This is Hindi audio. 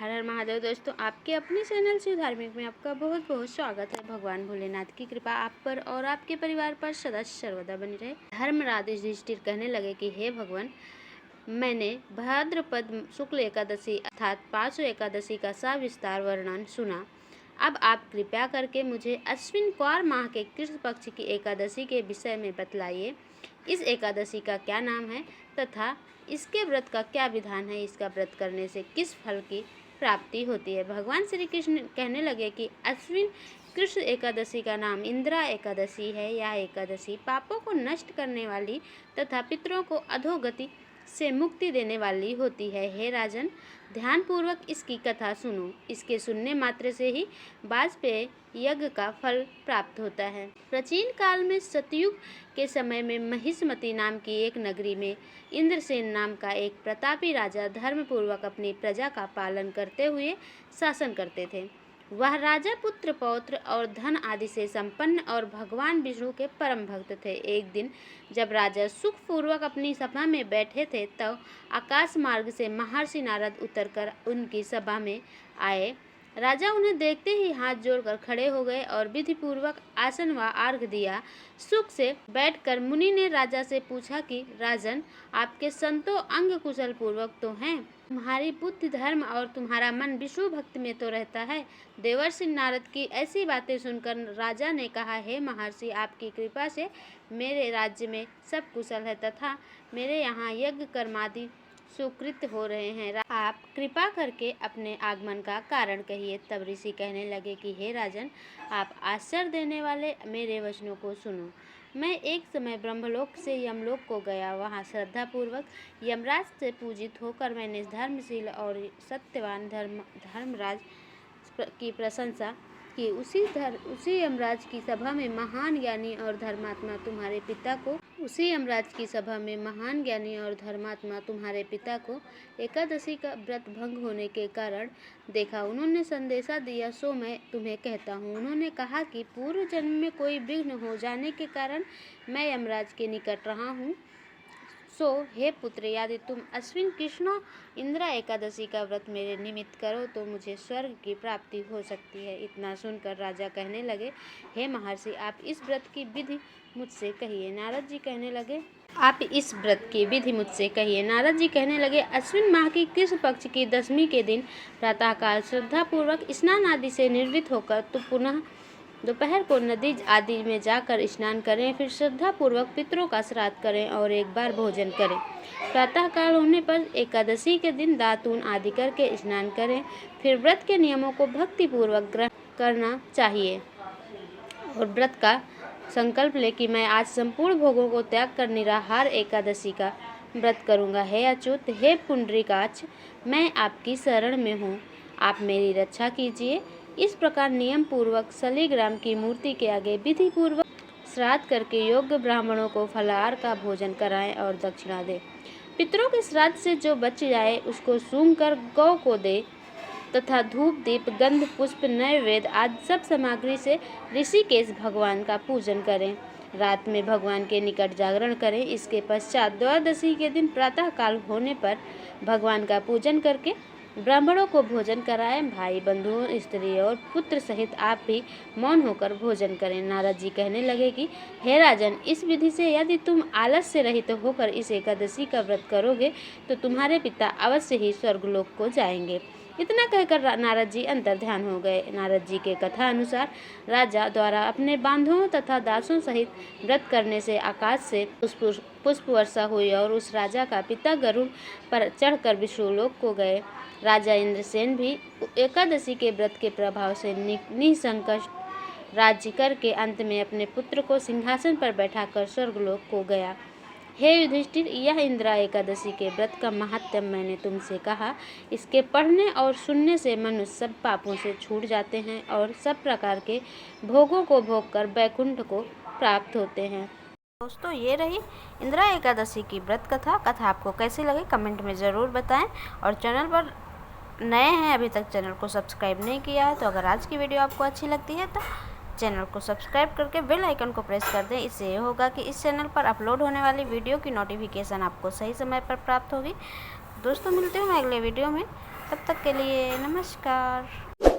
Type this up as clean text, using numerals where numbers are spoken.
हर हर महादेव। दोस्तों, आपके अपने चैनल शिव धार्मिक में आपका बहुत बहुत स्वागत है। भगवान भोलेनाथ की कृपा आप पर और आपके परिवार पर सदा सर्वदा बनी रहे। धर्मराज युधिष्ठिर कहने लगे कि हे भगवान, मैंने भाद्रपद शुक्ल एकादशी अर्थात 500 एकादशी का सविस्तार वर्णन सुना। अब आप कृपया करके मुझे अश्विन क्वार माह के कृष्ण पक्ष की एकादशी के विषय में बतलाइए। इस एकादशी का क्या नाम है तथा इसके व्रत का क्या विधान है? इसका व्रत करने से किस फल की प्राप्ति होती है? भगवान श्री कृष्ण कहने लगे कि अश्विन कृष्ण एकादशी का नाम इंदिरा एकादशी है। यह एकादशी पापों को नष्ट करने वाली तथा पितरों को अधोगति से मुक्ति देने वाली होती है। हे राजन, ध्यानपूर्वक इसकी कथा सुनो। इसके सुनने मात्र से ही वाजपेय यज्ञ का फल प्राप्त होता है। प्राचीन काल में सतयुग के समय में महिष्मती नाम की एक नगरी में इंद्रसेन नाम का एक प्रतापी राजा धर्मपूर्वक अपनी प्रजा का पालन करते हुए शासन करते थे। वह राजा पुत्र पौत्र और धन आदि से संपन्न और भगवान विष्णु के परम भक्त थे। एक दिन जब राजा सुखपूर्वक अपनी सभा में बैठे थे तब आकाश मार्ग से महर्षि नारद उतरकर उनकी सभा में आए। राजा उन्हें देखते ही हाथ जोड़कर खड़े हो गए और विधि पूर्वक आसन व अर्घ दिया। सुख से बैठकर मुनि ने राजा से पूछा कि राजन, आपके संतो अंग कुशल पूर्वक तो हैं? तुम्हारी बुद्धि धर्म और तुम्हारा मन विष्णु भक्त में तो रहता है। देवर्षि नारद की ऐसी बातें सुनकर राजा ने कहा, हे महर्षि, आपकी कृपा से मेरे राज्य में सब कुशल है तथा मेरे यहाँ यज्ञ कर्मादि सुकृत हो रहे हैं। आप कृपा करके अपने आगमन का कारण कहिए। तब ऋषि कहने लगे कि हे राजन, आप आश्चर्य देने वाले मेरे वचनों को सुनो। मैं एक समय ब्रह्मलोक से यमलोक को गया। वहाँ श्रद्धापूर्वक यमराज से पूजित होकर मैंने धर्मशील और सत्यवान धर्मराज की प्रशंसा कि उसी यमराज की सभा में महान ज्ञानी और धर्मात्मा तुम्हारे पिता को एकादशी का व्रत भंग होने के कारण देखा। उन्होंने संदेशा दिया, सो मैं तुम्हें कहता हूँ। उन्होंने कहा कि पूर्व जन्म में कोई विघ्न हो जाने के कारण मैं यमराज के निकट रहा हूँ। सो हे पुत्र, यदि तुम अश्विन कृष्ण इंदिरा एकादशी का व्रत मेरे निमित्त करो तो मुझे स्वर्ग की प्राप्ति हो सकती है। इतना सुनकर राजा कहने लगे, हे महर्षि, आप इस व्रत की विधि मुझसे कहिए। नारद जी कहने लगे, अश्विन माह की कृष्ण पक्ष की दशमी के दिन प्रातःकाल श्रद्धापूर्वक स्नान आदि से निर्वृत्त होकर तो पुनः दोपहर को नदी आदि में जाकर स्नान करें। फिर श्रद्धापूर्वक पितरों का श्राद्ध करें और एक बार भोजन करें। प्रातःकाल होने पर एकादशी के दिन दातून आदि करके स्नान करें। फिर व्रत के नियमों को भक्तिपूर्वक ग्रहण करना चाहिए और व्रत का संकल्प ले कि मैं आज संपूर्ण भोगों को त्याग कर निराहार एकादशी का व्रत करूँगा। हे अच्युत, हे पुंडरीकाक्ष, मैं आपकी शरण में हूँ, आप मेरी रक्षा कीजिए। इस प्रकार नियम पूर्वक शालिग्राम की मूर्ति के आगे विधि पूर्वक श्राद्ध करके योग्य ब्राह्मणों को फलाहार का भोजन कराएं और दक्षिणा दें। पितरों के श्राद्ध से जो बच जाए उसको सूंघ कर गौ को दे तथा धूप दीप गंध पुष्प नैवेद्य आदि सब सामग्री से ऋषिकेश भगवान का पूजन करें। रात में भगवान के निकट जागरण करें। इसके पश्चात द्वादशी के दिन प्रातः काल होने पर भगवान का पूजन करके ब्राह्मणों को भोजन कराएं। भाई बंधुओं स्त्री और पुत्र सहित आप भी मौन होकर भोजन करें। नारद जी कहने लगे कि हे राजन, इस विधि से यदि तुम आलस्य रहित होकर इस एकादशी का व्रत करोगे तो तुम्हारे पिता अवश्य ही स्वर्गलोक को जाएंगे। इतना कहकर नारद जी अंतर ध्यान हो गए। नारद जी के कथा अनुसार राजा द्वारा अपने बांधवों तथा दासों सहित व्रत करने से आकाश से पुष्प वर्षा हुई और उस राजा का पिता गरुड़ पर चढ़कर विष्णुलोक को गए। राजा इंद्रसेन भी एकादशी के व्रत के प्रभाव से निसंकट राज्य करके अंत में अपने पुत्र को सिंहासन पर बैठाकर स्वर्गलोक को गया। हे युधिष्ठिर, यह इंदिरा एकादशी के व्रत का महात्म्य मैंने तुमसे कहा। इसके पढ़ने और सुनने से मनुष्य सब पापों से छूट जाते हैं और सब प्रकार के भोगों को भोग कर वैकुंठ को प्राप्त होते हैं। दोस्तों, ये रही इंदिरा एकादशी की व्रत कथा आपको कैसी लगी कमेंट में ज़रूर बताएं और चैनल पर नए हैं, अभी तक चैनल को सब्सक्राइब नहीं किया है तो अगर आज की वीडियो आपको अच्छी लगती है तो चैनल को सब्सक्राइब करके बेल आइकन को प्रेस कर दें। इससे ये होगा कि इस चैनल पर अपलोड होने वाली वीडियो की नोटिफिकेशन आपको सही समय पर प्राप्त होगी। दोस्तों, मिलते हैं अगले वीडियो में। तब तक के लिए नमस्कार।